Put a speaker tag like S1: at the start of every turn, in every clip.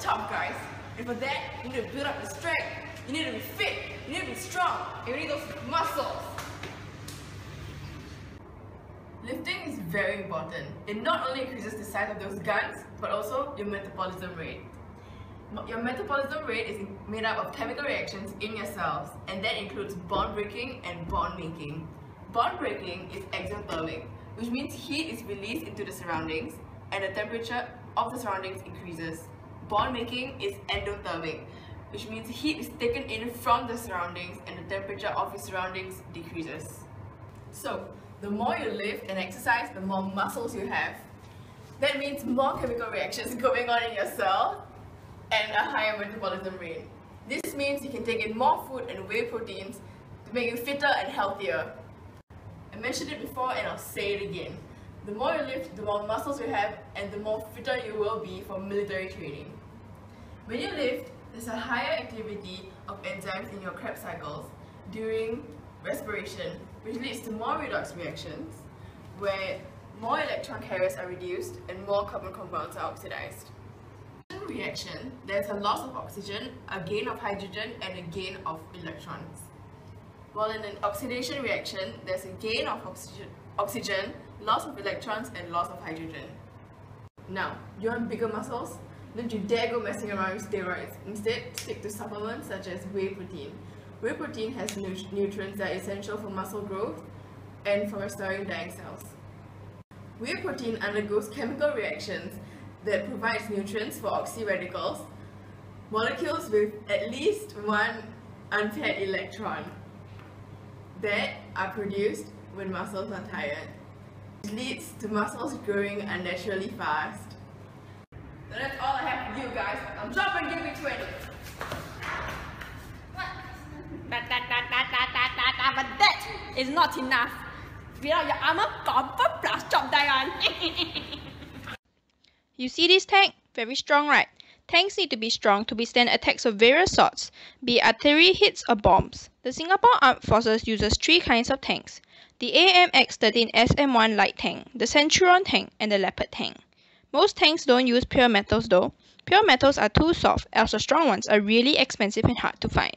S1: tough, guys. And for that, you need to build up the strength, you need to be fit, you need to be strong, and you need those muscles. Lifting is very important. It not only increases the size of those guns, but also your metabolism rate. Your metabolism rate is made up of chemical reactions in your cells, and that includes bond breaking and bond making. Bond breaking is exothermic, which means heat is released into the surroundings and the temperature of the surroundings increases. Bond making is endothermic, which means heat is taken in from the surroundings and the temperature of your surroundings decreases. So, the more you lift and exercise, the more muscles you have. That means more chemical reactions going on in your cell and a higher metabolism rate. This means you can take in more food and whey proteins to make you fitter and healthier. I mentioned it before and I'll say it again. The more you lift, the more muscles you have and the more fitter you will be for military training. When you lift, there's a higher activity of enzymes in your Krebs cycles during respiration, which leads to more redox reactions, where more electron carriers are reduced and more carbon compounds are oxidized. In reaction, there's a loss of oxygen, a gain of hydrogen, and a gain of electrons. While in an oxidation reaction, there's a gain of oxygen, loss of electrons, and loss of hydrogen. Now, you want bigger muscles? Don't you dare go messing around with steroids. Instead, stick to supplements such as whey protein. Whey protein has nutrients that are essential for muscle growth and for restoring dying cells. Whey protein undergoes chemical reactions that provides nutrients for oxyradicals, molecules with at least one unpaired electron that are produced when muscles are tired. It leads to muscles growing unnaturally fast. So that's all I have for you guys. Now jump and give me 20.
S2: But that is not enough. Without your armor, confirm plus job die on.
S3: You see this tank? Very strong, right? Tanks need to be strong to withstand attacks of various sorts, be it artillery hits or bombs. The Singapore Armed Forces uses 3 kinds of tanks: the AMX-13 SM-1 light tank, the Centurion tank, and the Leopard tank. Most tanks don't use pure metals though. Pure metals are too soft, else the strong ones are really expensive and hard to find.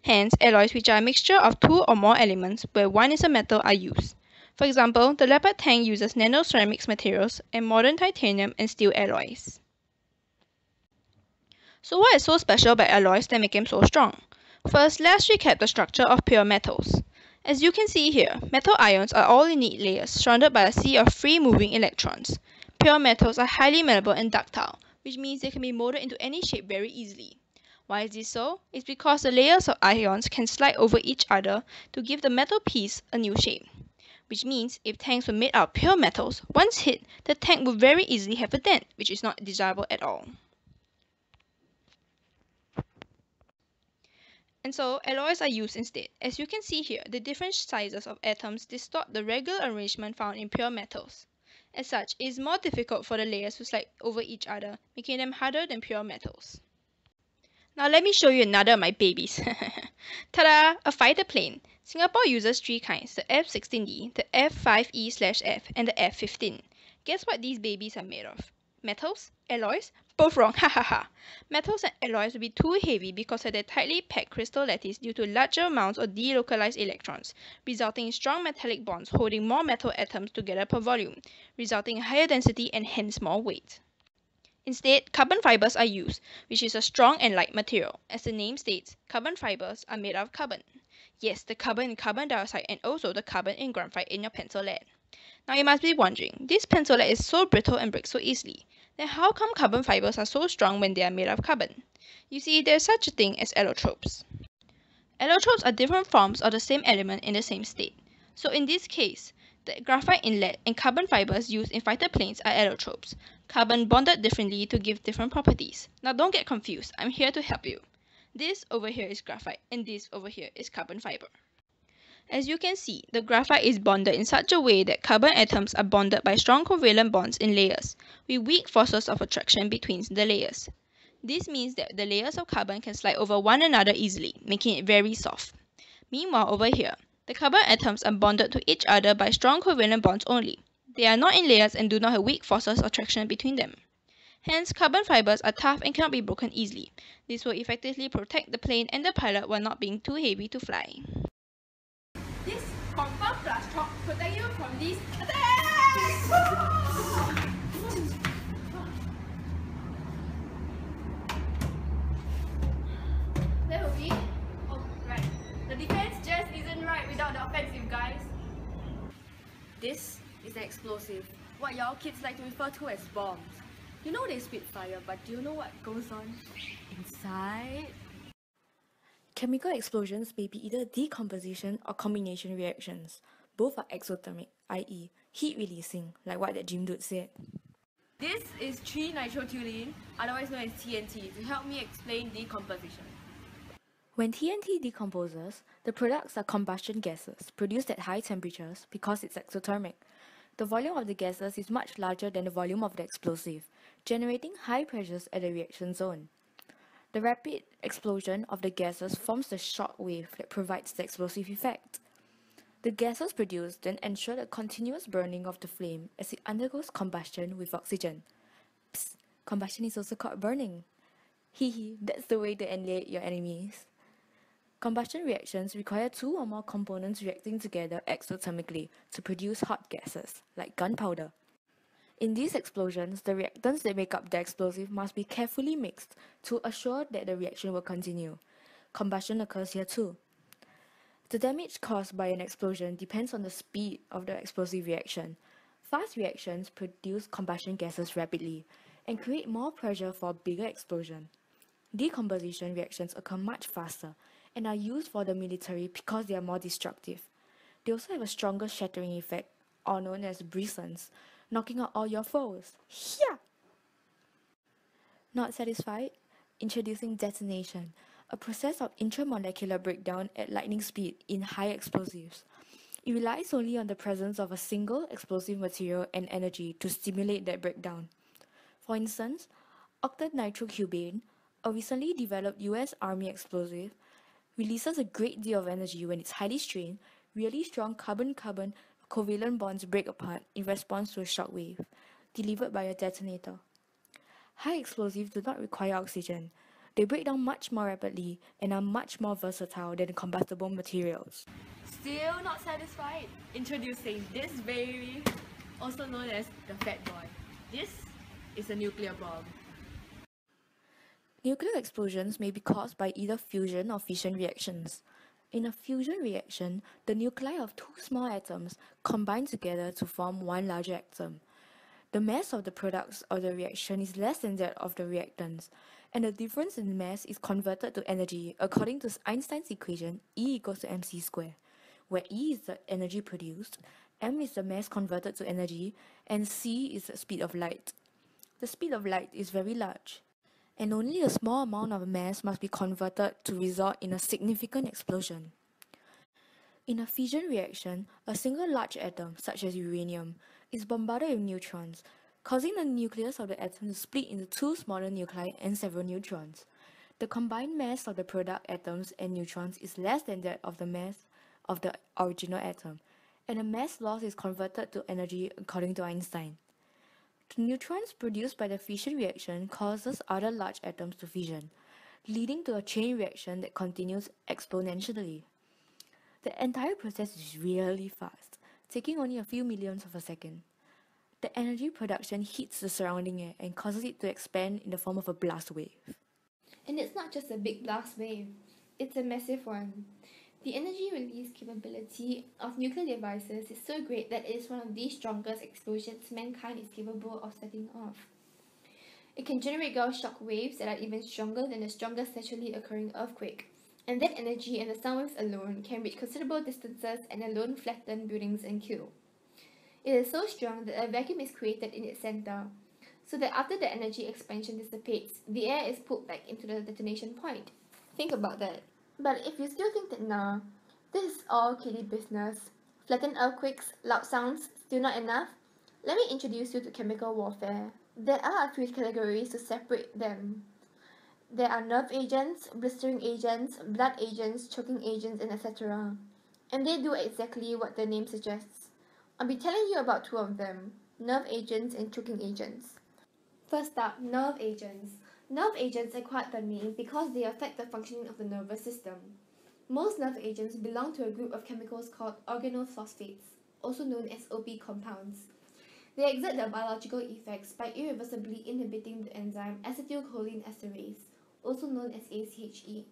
S3: Hence, alloys which are a mixture of 2 or more elements where one is a metal are used. For example, the Leopard tank uses nanoceramics materials and modern titanium and steel alloys. So what is so special about alloys that make them so strong? First, let's recap the structure of pure metals. As you can see here, metal ions are all in neat layers surrounded by a sea of free-moving electrons. Pure metals are highly malleable and ductile, which means they can be molded into any shape very easily. Why is this so? It's because the layers of ions can slide over each other to give the metal piece a new shape. Which means if tanks were made out of pure metals, once hit, the tank would very easily have a dent, which is not desirable at all. And so, alloys are used instead. As you can see here, the different sizes of atoms distort the regular arrangement found in pure metals. As such, it is more difficult for the layers to slide over each other, making them harder than pure metals. Now let me show you another of my babies. Ta-da! A fighter plane. Singapore uses 3 kinds, the F-16D, the F-5E/F, and the F-15. Guess what these babies are made of? Metals? Alloys? Both wrong, ha ha ha. Metals and alloys will be too heavy because of their tightly packed crystal lattice due to larger amounts of delocalized electrons, resulting in strong metallic bonds holding more metal atoms together per volume, resulting in higher density and hence more weight. Instead, carbon fibers are used, which is a strong and light material. As the name states, carbon fibers are made of carbon. Yes, the carbon in carbon dioxide and also the carbon in graphite in your pencil lead. Now you must be wondering, this pencil lead is so brittle and breaks so easily. Then how come carbon fibers are so strong when they are made of carbon? You see, there is such a thing as allotropes. Allotropes are different forms of the same element in the same state. So in this case, the graphite in lead and carbon fibers used in fighter planes are allotropes, carbon bonded differently to give different properties. Now don't get confused, I'm here to help you. This over here is graphite and this over here is carbon fiber. As you can see, the graphite is bonded in such a way that carbon atoms are bonded by strong covalent bonds in layers, with weak forces of attraction between the layers. This means that the layers of carbon can slide over one another easily, making it very soft. Meanwhile over here, the carbon atoms are bonded to each other by strong covalent bonds only. They are not in layers and do not have weak forces of attraction between them. Hence, carbon fibers are tough and cannot be broken easily. This will effectively protect the plane and the pilot while not being too heavy to fly.
S2: This compound plus chalk protect you from these attacks! That will be... Oh, right. The defense just isn't right without the offensive, guys. This is an explosive, what y'all kids like to refer to as bombs. You know they spit fire, but do you know what goes on inside? Chemical explosions may be either decomposition or combination reactions. Both are exothermic, i.e. heat releasing, like what that gym dude said. This is 3-nitrotoluene, otherwise known as TNT, to help me explain decomposition. When TNT decomposes, the products are combustion gases produced at high temperatures because it's exothermic. The volume of the gases is much larger than the volume of the explosive, generating high pressures at the reaction zone. The rapid explosion of the gases forms the shock wave that provides the explosive effect. The gases produced then ensure the continuous burning of the flame as it undergoes combustion with oxygen. Psst, combustion is also called burning. Hehe, that's the way to annihilate your enemies. Combustion reactions require two or more components reacting together exothermically to produce hot gases, like gunpowder. In these explosions, the reactants that make up the explosive must be carefully mixed to assure that the reaction will continue. Combustion occurs here too. The damage caused by an explosion depends on the speed of the explosive reaction. Fast reactions produce combustion gases rapidly and create more pressure for a bigger explosion. Decomposition reactions occur much faster and are used for the military because they are more destructive. They also have a stronger shattering effect, or known as brisance, knocking out all your foes. Hiya! Not satisfied? Introducing detonation, a process of intramolecular breakdown at lightning speed in high explosives. It relies only on the presence of a single explosive material and energy to stimulate that breakdown. For instance, octanitrocubane, a recently developed US Army explosive, releases a great deal of energy when it's highly strained. Really strong carbon-carbon covalent bonds break apart in response to a shock wave, delivered by a detonator. High explosives do not require oxygen. They break down much more rapidly and are much more versatile than combustible materials. Still not satisfied? Introducing this baby, also known as the Fat Boy. This is a nuclear bomb. Nuclear explosions may be caused by either fusion or fission reactions. In a fusion reaction, the nuclei of two small atoms combine together to form one larger atom. The mass of the products of the reaction is less than that of the reactants, and the difference in mass is converted to energy according to Einstein's equation E equals to mc squared, where E is the energy produced, m is the mass converted to energy, and c is the speed of light. The speed of light is very large, and only a small amount of mass must be converted to result in a significant explosion. In a fission reaction, a single large atom, such as uranium, is bombarded with neutrons, causing the nucleus of the atom to split into two smaller nuclei and several neutrons. The combined mass of the product atoms and neutrons is less than that of the mass of the original atom, and the mass loss is converted to energy according to Einstein. The neutrons produced by the fission reaction causes other large atoms to fission, leading to a chain reaction that continues exponentially. The entire process is really fast, taking only a few millionths of a second. The energy production heats the surrounding air and causes it to expand in the form of a blast wave.
S4: And it's not just a big blast wave, it's a massive one. The energy release capability of nuclear devices is so great that it is one of the strongest explosions mankind is capable of setting off. It can generate Gauss shock waves that are even stronger than the strongest naturally occurring earthquake. And that energy and the sound waves alone can reach considerable distances and alone flatten buildings and kill. It is so strong that a vacuum is created in its center, so that after the energy expansion dissipates, the air is pulled back into the detonation point. Think about that. But if you still think that nah, this is all kiddie business, flattened earthquakes, loud sounds, still not enough, let me introduce you to chemical warfare. There are a few categories to separate them. There are nerve agents, blistering agents, blood agents, choking agents, and etc. And they do exactly what the name suggests. I'll be telling you about two of them, nerve agents and choking agents. First up, nerve agents. Nerve agents acquired the name because they affect the functioning of the nervous system. Most nerve agents belong to a group of chemicals called organophosphates, also known as OP compounds. They exert their biological effects by irreversibly inhibiting the enzyme acetylcholine esterase, also known as ACHE.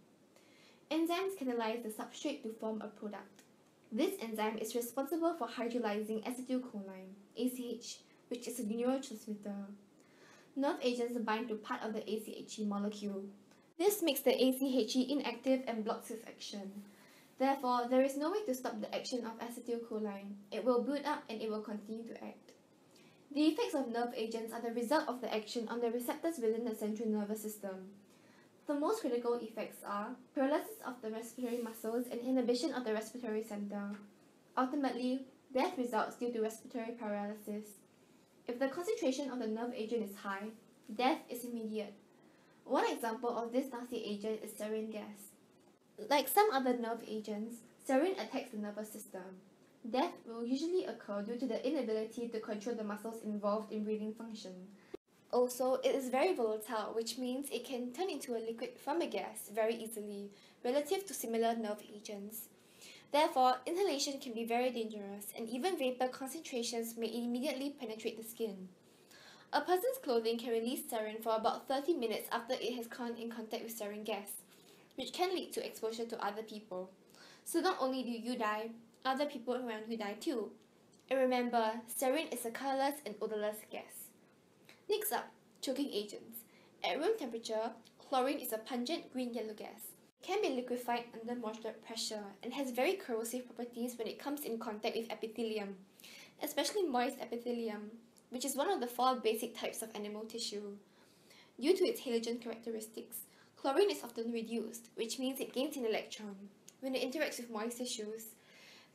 S4: Enzymes catalyze the substrate to form a product. This enzyme is responsible for hydrolyzing acetylcholine, ACH, which is a neurotransmitter. Nerve agents bind to part of the ACHE molecule. This makes the ACHE inactive and blocks its action. Therefore, there is no way to stop the action of acetylcholine. It will build up and it will continue to act. The effects of nerve agents are the result of the action on the receptors within the central nervous system. The most critical effects are paralysis of the respiratory muscles and inhibition of the respiratory center. Ultimately, death results due to respiratory paralysis. If the concentration of the nerve agent is high, death is immediate. One example of this nasty agent is sarin gas. Like some other nerve agents, sarin attacks the nervous system. Death will usually occur due to the inability to control the muscles involved in breathing function. Also, it is very volatile, which means it can turn into a liquid from a gas very easily, relative to similar nerve agents. Therefore, inhalation can be very dangerous, and even vapor concentrations may immediately penetrate the skin. A person's clothing can release sarin for about 30 minutes after it has come in contact with sarin gas, which can lead to exposure to other people. So not only do you die, other people around you die too. And remember, sarin is a colorless and odorless gas. Next up, choking agents. At room temperature, chlorine is a pungent green-yellow gas. It can be liquefied under moderate pressure and has very corrosive properties when it comes in contact with epithelium, especially moist epithelium, which is one of the 4 basic types of animal tissue. Due to its halogen characteristics, chlorine is often reduced, which means it gains an electron when it interacts with moist tissues.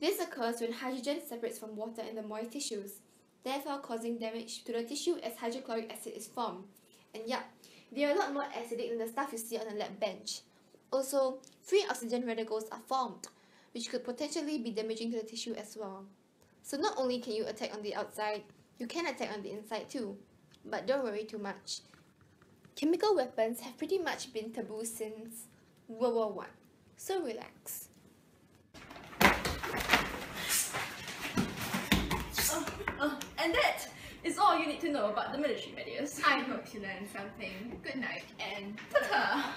S4: This occurs when hydrogen separates from water in the moist tissues, therefore causing damage to the tissue as hydrochloric acid is formed. And yup, they are a lot more acidic than the stuff you see on a lab bench. Also, free oxygen radicals are formed, which could potentially be damaging to the tissue as well. So not only can you attack on the outside, you can attack on the inside too. But don't worry too much. Chemical weapons have pretty much been taboo since World War I, so relax.
S2: And that is all you need to know about the military, Medius.
S1: I hope you learned something. Good night and ta-ta!